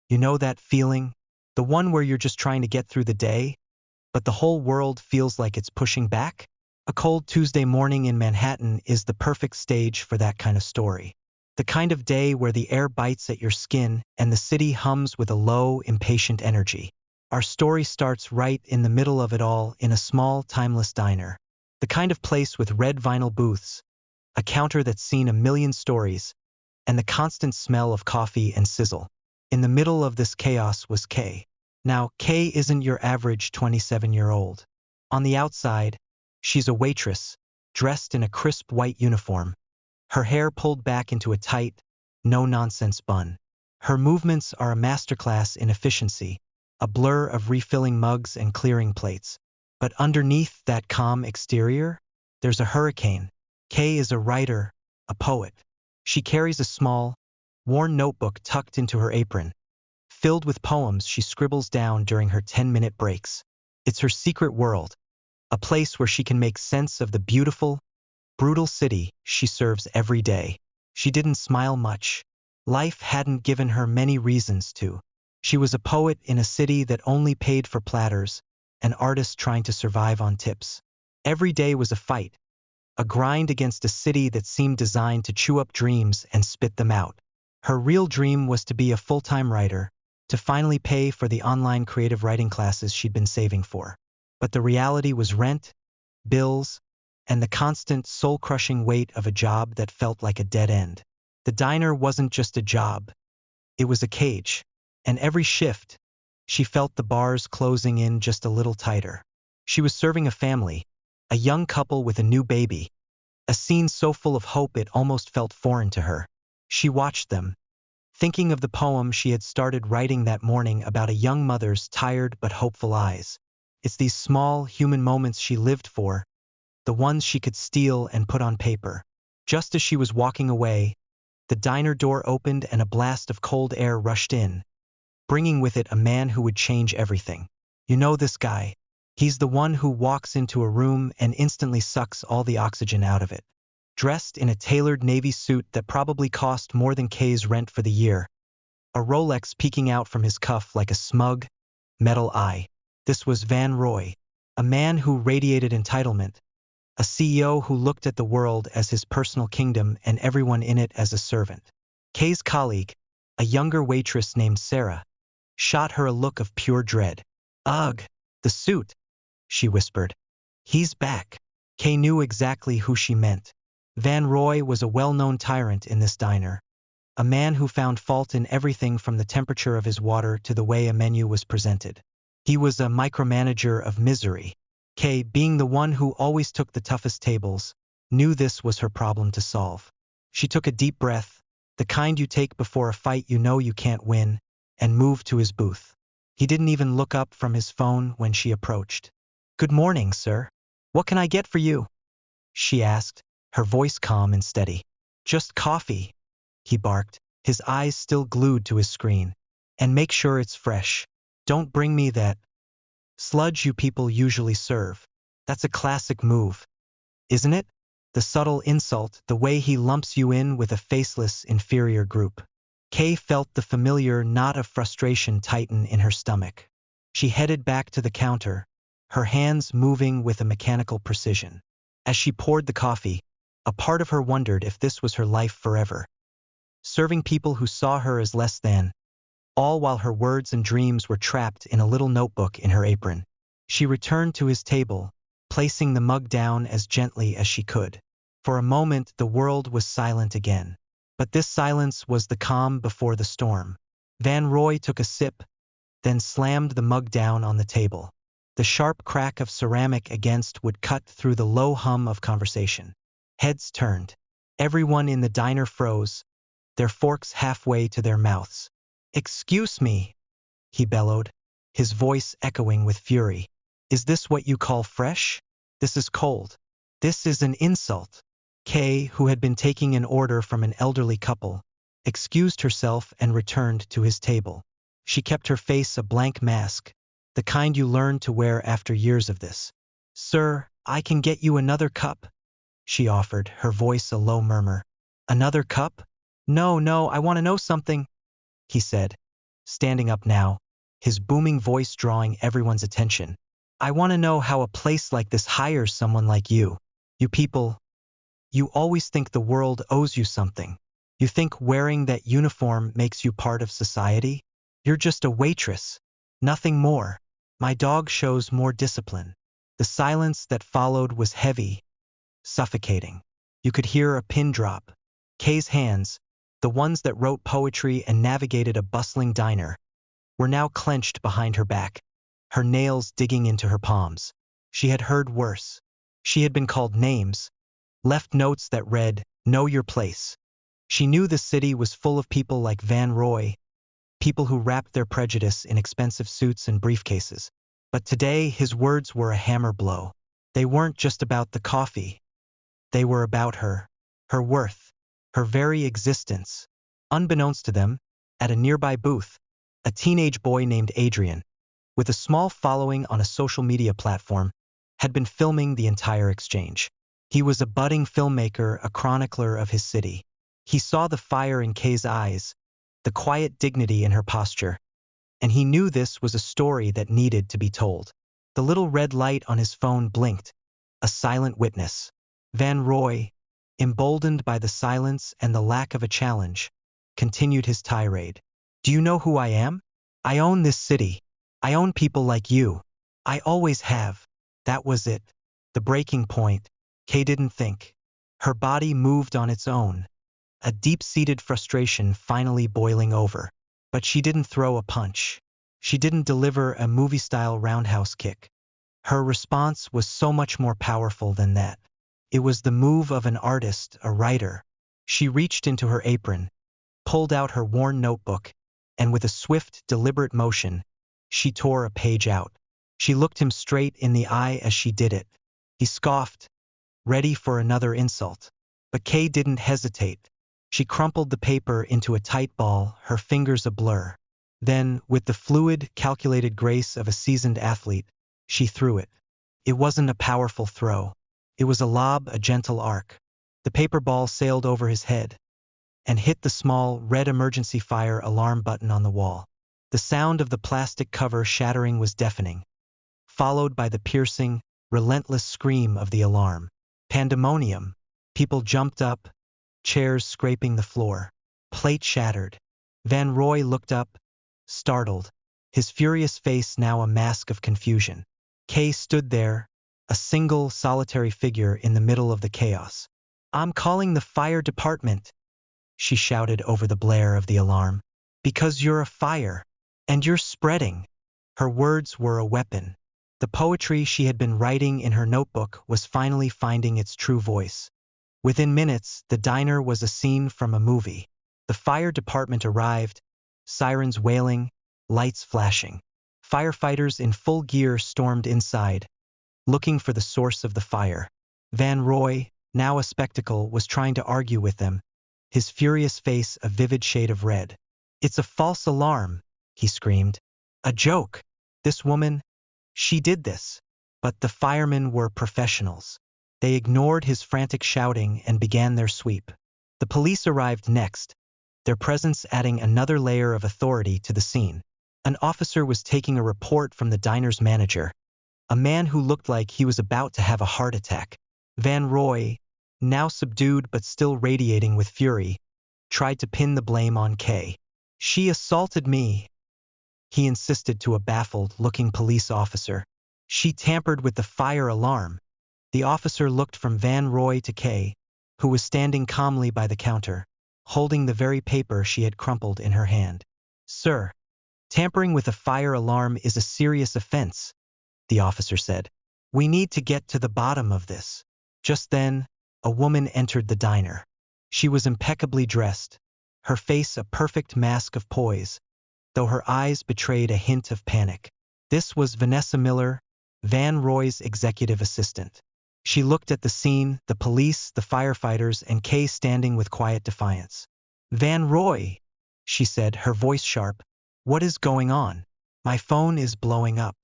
You know that feeling? The one where you're just trying to get through the day, but the whole world feels like it's pushing back? A cold Tuesday morning in Manhattan is the perfect stage for that kind of story. The kind of day where the air bites at your skin and the city hums with a low, impatient energy. Our story starts right in the middle of it all in a small, timeless diner. The kind of place with red vinyl booths, a counter that's seen a million stories, and the constant smell of coffee and sizzle. In the middle of this chaos was Kay. Now, Kay isn't your average 27-year-old. On the outside, she's a waitress, dressed in a crisp white uniform, her hair pulled back into a tight, no-nonsense bun. Her movements are a masterclass in efficiency, a blur of refilling mugs and clearing plates. But underneath that calm exterior, there's a hurricane. Kay is a writer, a poet. She carries a small, worn notebook tucked into her apron, filled with poems she scribbles down during her 10-minute breaks. It's her secret world, a place where she can make sense of the beautiful, brutal city she serves every day. She didn't smile much. Life hadn't given her many reasons to. She was a poet in a city that only paid for platters, an artist trying to survive on tips. Every day was a fight, a grind against a city that seemed designed to chew up dreams and spit them out. Her real dream was to be a full-time writer, to finally pay for the online creative writing classes she'd been saving for. But the reality was rent, bills, and the constant soul-crushing weight of a job that felt like a dead end. The diner wasn't just a job. It was a cage. And every shift, she felt the bars closing in just a little tighter. She was serving a family, a young couple with a new baby, a scene so full of hope it almost felt foreign to her. She watched them, thinking of the poem she had started writing that morning about a young mother's tired but hopeful eyes. It's these small, human moments she lived for, the ones she could steal and put on paper. Just as she was walking away, the diner door opened and a blast of cold air rushed in, bringing with it a man who would change everything. You know this guy. He's the one who walks into a room and instantly sucks all the oxygen out of it. Dressed in a tailored navy suit that probably cost more than Kay's rent for the year, a Rolex peeking out from his cuff like a smug, metal eye. This was Van Roy, a man who radiated entitlement, a CEO who looked at the world as his personal kingdom and everyone in it as a servant. Kay's colleague, a younger waitress named Sarah, shot her a look of pure dread. "Ugh, the suit," she whispered. "He's back." Kay knew exactly who she meant. Van Roy was a well-known tyrant in this diner, a man who found fault in everything from the temperature of his water to the way a menu was presented. He was a micromanager of misery. Kay, being the one who always took the toughest tables, knew this was her problem to solve. She took a deep breath, the kind you take before a fight you know you can't win, and moved to his booth. He didn't even look up from his phone when she approached. "Good morning, sir. What can I get for you?" she asked, her voice calm and steady. "Just coffee," he barked, his eyes still glued to his screen. "And make sure it's fresh. Don't bring me that sludge you people usually serve." That's a classic move, isn't it? The subtle insult, the way he lumps you in with a faceless, inferior group. Kay felt the familiar knot of frustration tighten in her stomach. She headed back to the counter, her hands moving with a mechanical precision. As she poured the coffee, a part of her wondered if this was her life forever. Serving people who saw her as less than, all while her words and dreams were trapped in a little notebook in her apron. She returned to his table, placing the mug down as gently as she could. For a moment, the world was silent again. But this silence was the calm before the storm. Van Roy took a sip, then slammed the mug down on the table. The sharp crack of ceramic against would cut through the low hum of conversation. Heads turned. Everyone in the diner froze, their forks halfway to their mouths. "Excuse me," he bellowed, his voice echoing with fury. "Is this what you call fresh? This is cold. This is an insult." Kay, who had been taking an order from an elderly couple, excused herself and returned to his table. She kept her face a blank mask, the kind you learn to wear after years of this. "Sir, I can get you another cup," she offered, her voice a low murmur. "Another cup? No, I want to know something," he said, standing up now, his booming voice drawing everyone's attention. I want to know how a place like this hires someone like you. You people, you always think the world owes you something. You think wearing that uniform makes you part of society? You're just a waitress, nothing more. My dog shows more discipline. The silence that followed was heavy, suffocating. You could hear a pin drop. Kay's hands, the ones that wrote poetry and navigated a bustling diner, were now clenched behind her back, her nails digging into her palms. She had heard worse. She had been called names, left notes that read, "Know your place." She knew the city was full of people like Van Roy, people who wrapped their prejudice in expensive suits and briefcases. But today, his words were a hammer blow. They weren't just about the coffee. They were about her, her worth, her very existence. Unbeknownst to them, at a nearby booth, a teenage boy named Adrian, with a small following on a social media platform, had been filming the entire exchange. He was a budding filmmaker, a chronicler of his city. He saw the fire in Kay's eyes, the quiet dignity in her posture, and he knew this was a story that needed to be told. The little red light on his phone blinked, a silent witness. Van Roy, emboldened by the silence and the lack of a challenge, continued his tirade. Do you know who I am? I own this city. I own people like you. I always have. That was it. The breaking point. Kay didn't think. Her body moved on its own, a deep-seated frustration finally boiling over. But she didn't throw a punch. She didn't deliver a movie-style roundhouse kick. Her response was so much more powerful than that. It was the move of an artist, a writer. She reached into her apron, pulled out her worn notebook, and with a swift, deliberate motion, she tore a page out. She looked him straight in the eye as she did it. He scoffed, ready for another insult. But Kay didn't hesitate. She crumpled the paper into a tight ball, her fingers a blur. Then, with the fluid, calculated grace of a seasoned athlete, she threw it. It wasn't a powerful throw. It was a lob, a gentle arc. The paper ball sailed over his head and hit the small, red emergency fire alarm button on the wall. The sound of the plastic cover shattering was deafening, followed by the piercing, relentless scream of the alarm. Pandemonium. People jumped up, chairs scraping the floor. Plate shattered. Van Roy looked up, startled, his furious face now a mask of confusion. Kay stood there, a single, solitary figure in the middle of the chaos. I'm calling the fire department, she shouted over the blare of the alarm. Because you're a fire, and you're spreading. Her words were a weapon. The poetry she had been writing in her notebook was finally finding its true voice. Within minutes, the diner was a scene from a movie. The fire department arrived, sirens wailing, lights flashing. Firefighters in full gear stormed inside, looking for the source of the fire. Van Roy, now a spectacle, was trying to argue with them, his furious face a vivid shade of red. It's a false alarm, he screamed. A joke. This woman, she did this. But the firemen were professionals. They ignored his frantic shouting and began their sweep. The police arrived next, their presence adding another layer of authority to the scene. An officer was taking a report from the diner's manager, a man who looked like he was about to have a heart attack. Van Roy, now subdued but still radiating with fury, tried to pin the blame on Kay. She assaulted me, he insisted to a baffled-looking police officer. She tampered with the fire alarm. The officer looked from Van Roy to Kay, who was standing calmly by the counter, holding the very paper she had crumpled in her hand. Sir, tampering with a fire alarm is a serious offense, the officer said. We need to get to the bottom of this. Just then, a woman entered the diner. She was impeccably dressed, her face a perfect mask of poise, though her eyes betrayed a hint of panic. This was Vanessa Miller, Van Roy's executive assistant. She looked at the scene, the police, the firefighters, and Kay standing with quiet defiance. Van Roy, she said, her voice sharp. What is going on? My phone is blowing up.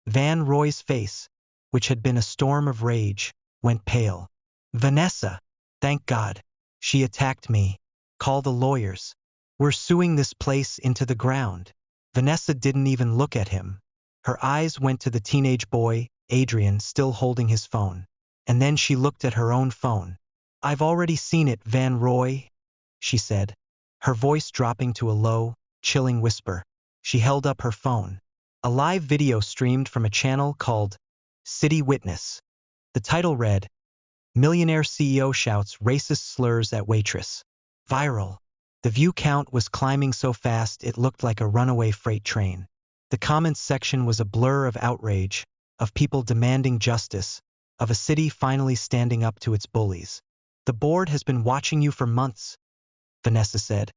Van Roy's face, which had been a storm of rage, went pale. Vanessa, thank God. She attacked me. Call the lawyers. We're suing this place into the ground. Vanessa didn't even look at him. Her eyes went to the teenage boy, Adrian, still holding his phone. And then she looked at her own phone. "I've already seen it, Van Roy," she said, her voice dropping to a low, chilling whisper. She held up her phone. A live video streamed from a channel called City Witness. The title read, "Millionaire CEO shouts racist slurs at waitress." Viral. The view count was climbing so fast it looked like a runaway freight train. The comments section was a blur of outrage, of people demanding justice, of a city finally standing up to its bullies. "The board has been watching you for months," Vanessa said,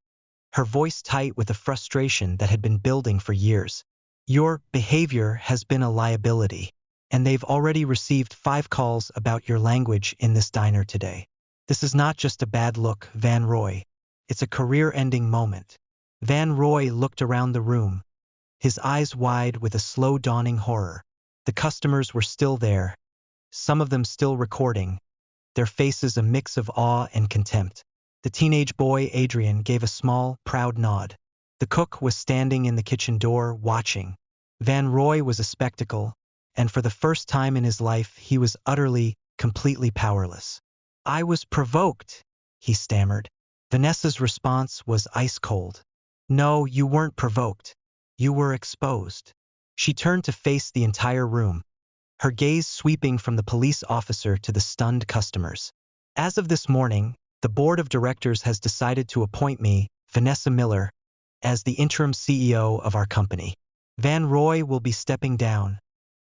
her voice tight with a frustration that had been building for years. "Your behavior has been a liability, and they've already received 5 calls about your language in this diner today. This is not just a bad look, Van Roy. It's a career-ending moment." Van Roy looked around the room, his eyes wide with a slow dawning horror. The customers were still there, some of them still recording, their faces a mix of awe and contempt. The teenage boy, Adrian, gave a small, proud nod. The cook was standing in the kitchen door, watching. Van Roy was a spectacle, and for the first time in his life he was utterly, completely powerless. "I was provoked," he stammered. Vanessa's response was ice cold. "No, you weren't provoked. You were exposed." She turned to face the entire room, her gaze sweeping from the police officer to the stunned customers. "As of this morning, the board of directors has decided to appoint me, Vanessa Miller, as the interim CEO of our company. Van Roy will be stepping down,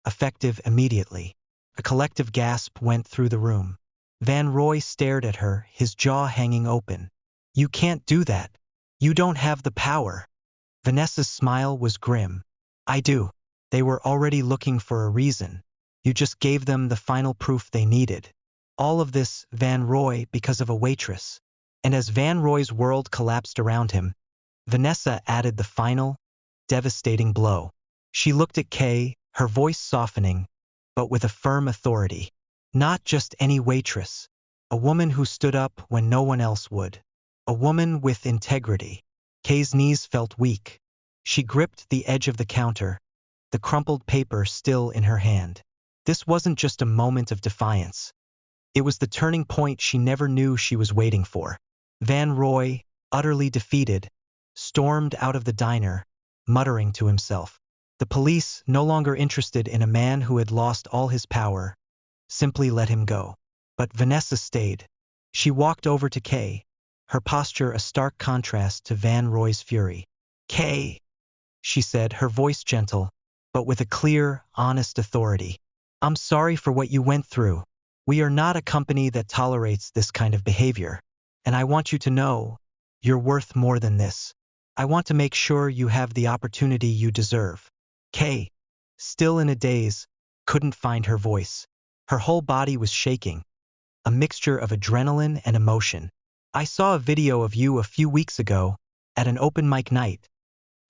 effective immediately." A collective gasp went through the room. Van Roy stared at her, his jaw hanging open. "You can't do that. You don't have the power." Vanessa's smile was grim. "I do. They were already looking for a reason. You just gave them the final proof they needed. All of this, Van Roy, because of a waitress." And as Van Roy's world collapsed around him, Vanessa added the final, devastating blow. She looked at Kay, her voice softening, but with a firm authority. "Not just any waitress. A woman who stood up when no one else would. A woman with integrity." Kay's knees felt weak. She gripped the edge of the counter, the crumpled paper still in her hand. This wasn't just a moment of defiance. It was the turning point she never knew she was waiting for. Van Roy, utterly defeated, stormed out of the diner, muttering to himself. The police, no longer interested in a man who had lost all his power, simply let him go. But Vanessa stayed. She walked over to Kay, her posture a stark contrast to Van Roy's fury. "Kay," she said, her voice gentle, but with a clear, honest authority. "I'm sorry for what you went through. We are not a company that tolerates this kind of behavior. And I want you to know, you're worth more than this. I want to make sure you have the opportunity you deserve." Kay, still in a daze, couldn't find her voice. Her whole body was shaking, a mixture of adrenaline and emotion. "I saw a video of you a few weeks ago, at an open mic night,"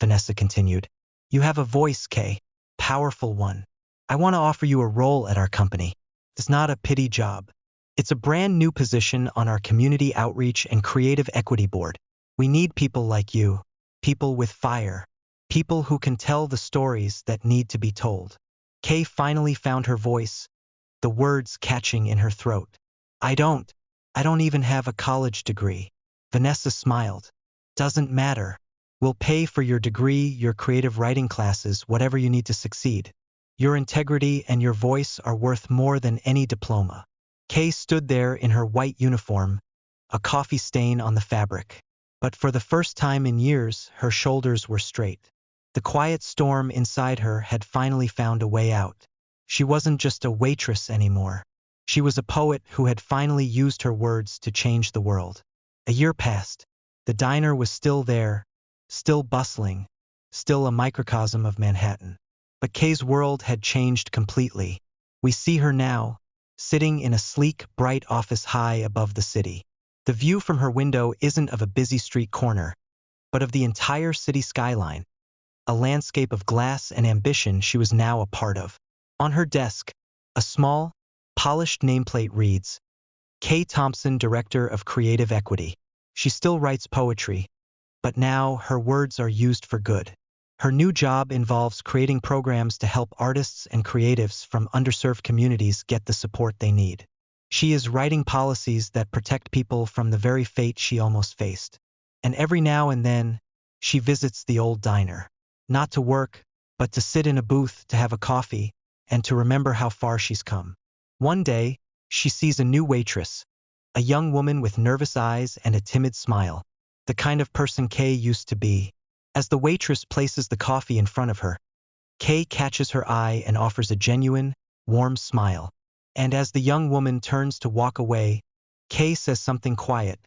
Vanessa continued. "You have a voice, Kay, powerful one. I want to offer you a role at our company. It's not a pity job. It's a brand new position on our community outreach and creative equity board. We need people like you, people with fire, people who can tell the stories that need to be told." Kay finally found her voice, the words catching in her throat. I don't even have a college degree." Vanessa smiled. "Doesn't matter. We'll pay for your degree, your creative writing classes, whatever you need to succeed. Your integrity and your voice are worth more than any diploma." Kay stood there in her white uniform, a coffee stain on the fabric. But for the first time in years, her shoulders were straight. The quiet storm inside her had finally found a way out. She wasn't just a waitress anymore. She was a poet who had finally used her words to change the world. A year passed. The diner was still there, still bustling, still a microcosm of Manhattan. But Kay's world had changed completely. We see her now, sitting in a sleek, bright office high above the city. The view from her window isn't of a busy street corner, but of the entire city skyline, a landscape of glass and ambition she was now a part of. On her desk, a small, polished nameplate reads, "Kay Thompson, Director of Creative Equity." She still writes poetry, but now her words are used for good. Her new job involves creating programs to help artists and creatives from underserved communities get the support they need. She is writing policies that protect people from the very fate she almost faced. And every now and then, she visits the old diner. Not to work, but to sit in a booth to have a coffee and to remember how far she's come. One day, she sees a new waitress, a young woman with nervous eyes and a timid smile, the kind of person Kay used to be. As the waitress places the coffee in front of her, Kay catches her eye and offers a genuine, warm smile. And as the young woman turns to walk away, Kay says something quiet,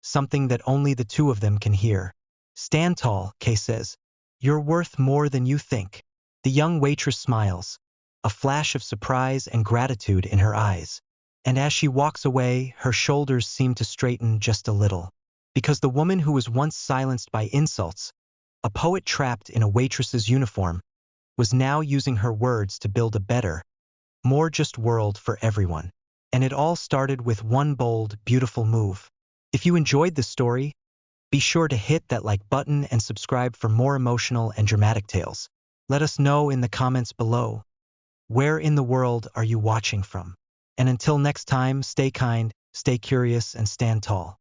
something that only the two of them can hear. "Stand tall," Kay says. "You're worth more than you think." The young waitress smiles, a flash of surprise and gratitude in her eyes. And as she walks away, her shoulders seem to straighten just a little. Because the woman who was once silenced by insults, a poet trapped in a waitress's uniform, was now using her words to build a better, more just world for everyone. And it all started with one bold, beautiful move. If you enjoyed this story, be sure to hit that like button and subscribe for more emotional and dramatic tales. Let us know in the comments below. Where in the world are you watching from? And until next time, stay kind, stay curious, and stand tall.